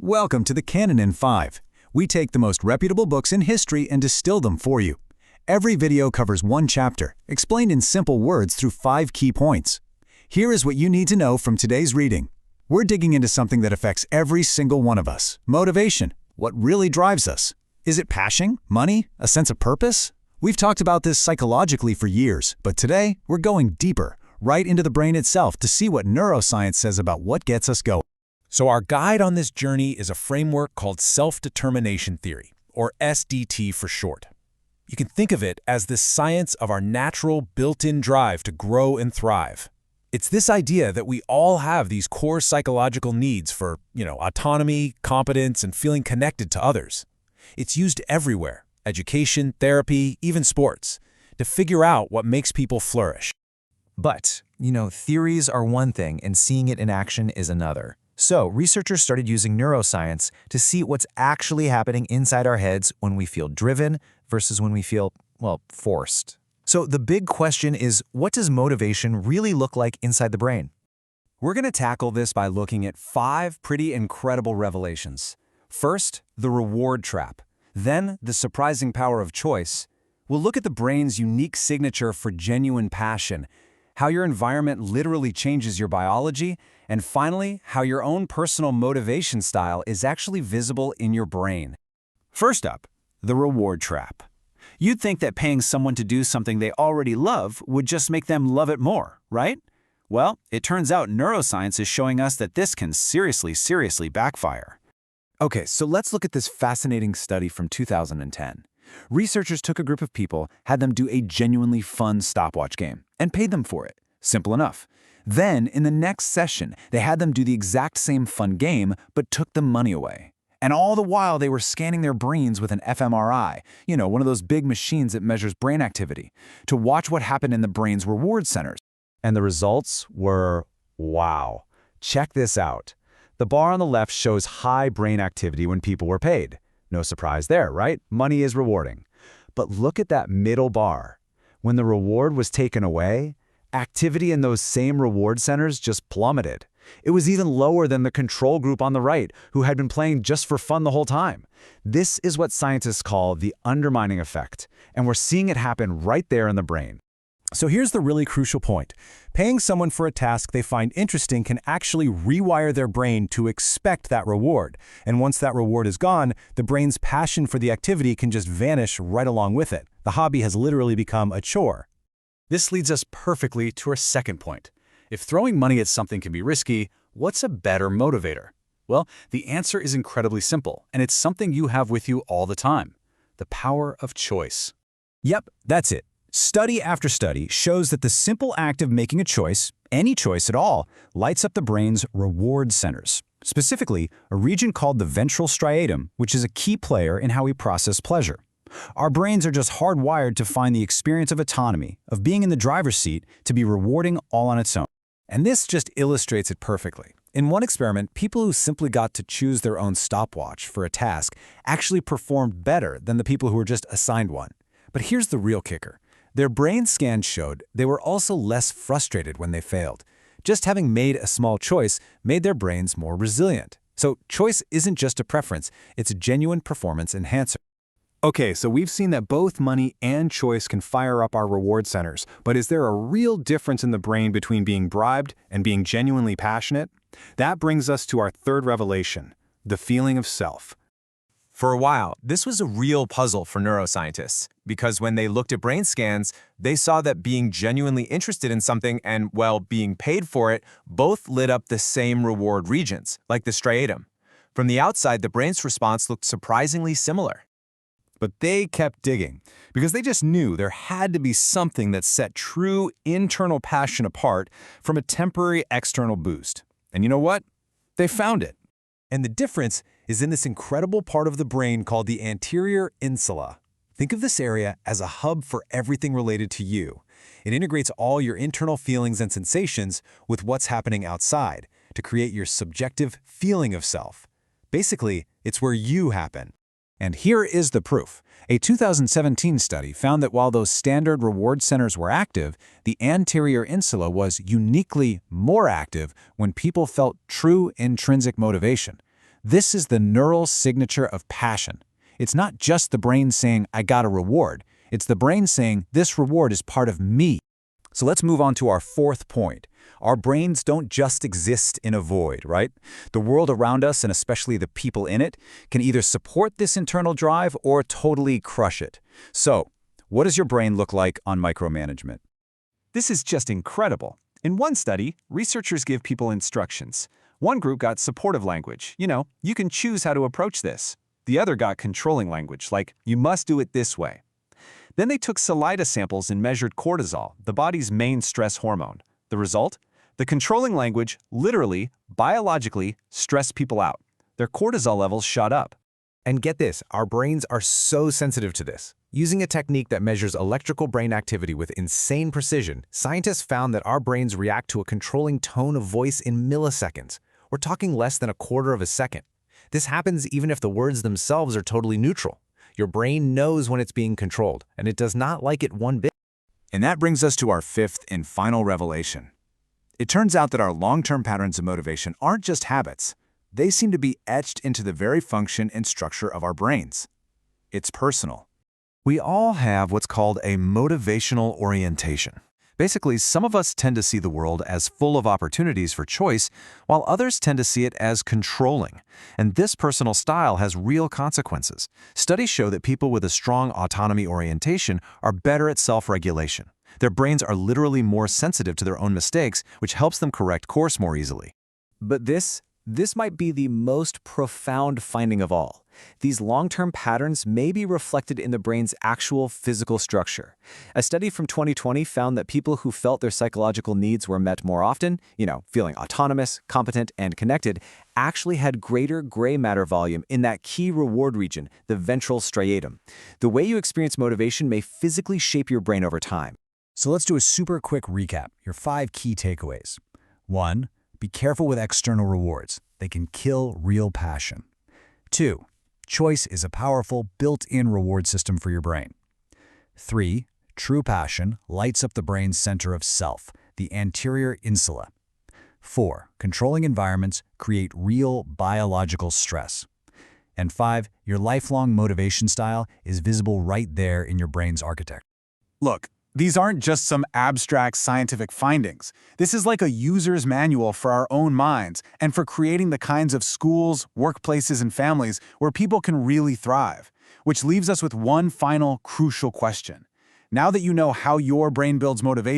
Welcome to the Canon in 5. We take the most reputable books in history and distill them for you. Every video covers one chapter, explained in simple words through 5 key points. Here is what you need to know from today's reading. We're digging into something that affects every single one of us. Motivation. What really drives us? Is it passion, money, a sense of purpose? We've talked about this psychologically for years, but today we're going deeper, right into the brain itself to see what neuroscience says about what gets us going. So our guide on this journey is a framework called self-determination theory, or SDT for short. You can think of it as the science of our natural built-in drive to grow and thrive. It's this idea that we all have these core psychological needs for, autonomy, competence, and feeling connected to others. It's used everywhere, education, therapy, even sports, to figure out what makes people flourish. But, theories are one thing and seeing it in action is another. So, researchers started using neuroscience to see what's actually happening inside our heads when we feel driven versus when we feel, forced. So, the big question is, what does motivation really look like inside the brain? We're going to tackle this by looking at 5 pretty incredible revelations. First, the reward trap. Then, the surprising power of choice. We'll look at the brain's unique signature for genuine passion, how your environment literally changes your biology, and finally, how your own personal motivation style is actually visible in your brain. First up, the reward trap. You'd think that paying someone to do something they already love would just make them love it more, right? Well, it turns out neuroscience is showing us that this can seriously backfire. Okay, so let's look at this fascinating study from 2010. Researchers took a group of people, had them do a genuinely fun stopwatch game, and paid them for it. Simple enough. Then, in the next session, they had them do the exact same fun game, but took the money away. And all the while, they were scanning their brains with an fMRI, one of those big machines that measures brain activity, to watch what happened in the brain's reward centers. And the results were, wow. Check this out. The bar on the left shows high brain activity when people were paid. No surprise there, right? Money is rewarding. But look at that middle bar. When the reward was taken away, activity in those same reward centers just plummeted. It was even lower than the control group on the right, who had been playing just for fun the whole time. This is what scientists call the undermining effect, and we're seeing it happen right there in the brain. So here's the really crucial point. Paying someone for a task they find interesting can actually rewire their brain to expect that reward. And once that reward is gone, the brain's passion for the activity can just vanish right along with it. The hobby has literally become a chore. This leads us perfectly to our second point. If throwing money at something can be risky, what's a better motivator? Well, the answer is incredibly simple, and it's something you have with you all the time. The power of choice. Yep, that's it. Study after study shows that the simple act of making a choice, any choice at all, lights up the brain's reward centers. Specifically, a region called the ventral striatum, which is a key player in how we process pleasure. Our brains are just hardwired to find the experience of autonomy, of being in the driver's seat, to be rewarding all on its own. And this just illustrates it perfectly. In one experiment, people who simply got to choose their own stopwatch for a task actually performed better than the people who were just assigned one. But here's the real kicker. Their brain scans showed they were also less frustrated when they failed. Just having made a small choice made their brains more resilient. So choice isn't just a preference, it's a genuine performance enhancer. Okay, so we've seen that both money and choice can fire up our reward centers, but is there a real difference in the brain between being bribed and being genuinely passionate? That brings us to our third revelation, the feeling of self. For a while, this was a real puzzle for neuroscientists, because when they looked at brain scans, they saw that being genuinely interested in something and, being paid for it both lit up the same reward regions, like the striatum. From the outside, the brain's response looked surprisingly similar. But they kept digging, because they just knew there had to be something that set true internal passion apart from a temporary external boost. And you know what? They found it. And the difference is in this incredible part of the brain called the anterior insula. Think of this area as a hub for everything related to you. It integrates all your internal feelings and sensations with what's happening outside to create your subjective feeling of self. Basically, it's where you happen. And here is the proof. A 2017 study found that while those standard reward centers were active, the anterior insula was uniquely more active when people felt true intrinsic motivation. This is the neural signature of passion. It's not just the brain saying, I got a reward. It's the brain saying, this reward is part of me. So let's move on to our fourth point. Our brains don't just exist in a void, right? The world around us, and especially the people in it, can either support this internal drive or totally crush it. So, what does your brain look like on micromanagement? This is just incredible. In one study, researchers give people instructions. One group got supportive language. You can choose how to approach this. The other got controlling language, like, you must do it this way. Then they took saliva samples and measured cortisol, the body's main stress hormone. The result? The controlling language literally, biologically, stressed people out. Their cortisol levels shot up. And get this, our brains are so sensitive to this. Using a technique that measures electrical brain activity with insane precision, scientists found that our brains react to a controlling tone of voice in milliseconds. We're talking less than a quarter of a second. This happens even if the words themselves are totally neutral. Your brain knows when it's being controlled, and it does not like it one bit. And that brings us to our fifth and final revelation. It turns out that our long-term patterns of motivation aren't just habits. They seem to be etched into the very function and structure of our brains. It's personal. We all have what's called a motivational orientation. Basically, some of us tend to see the world as full of opportunities for choice, while others tend to see it as controlling. And this personal style has real consequences. Studies show that people with a strong autonomy orientation are better at self-regulation. Their brains are literally more sensitive to their own mistakes, which helps them correct course more easily. But this might be the most profound finding of all. These long-term patterns may be reflected in the brain's actual physical structure. A study from 2020 found that people who felt their psychological needs were met more often, feeling autonomous, competent, and connected, actually had greater gray matter volume in that key reward region, the ventral striatum. The way you experience motivation may physically shape your brain over time. So let's do a super quick recap, your 5 key takeaways. 1. Be careful with external rewards. They can kill real passion. 2. Choice is a powerful, built-in reward system for your brain. 3. True passion lights up the brain's center of self, the anterior insula. 4. Controlling environments create real biological stress. And 5. Your lifelong motivation style is visible right there in your brain's architecture. Look, these aren't just some abstract scientific findings. This is like a user's manual for our own minds and for creating the kinds of schools, workplaces, and families where people can really thrive. Which leaves us with one final crucial question. Now that you know how your brain builds motivation,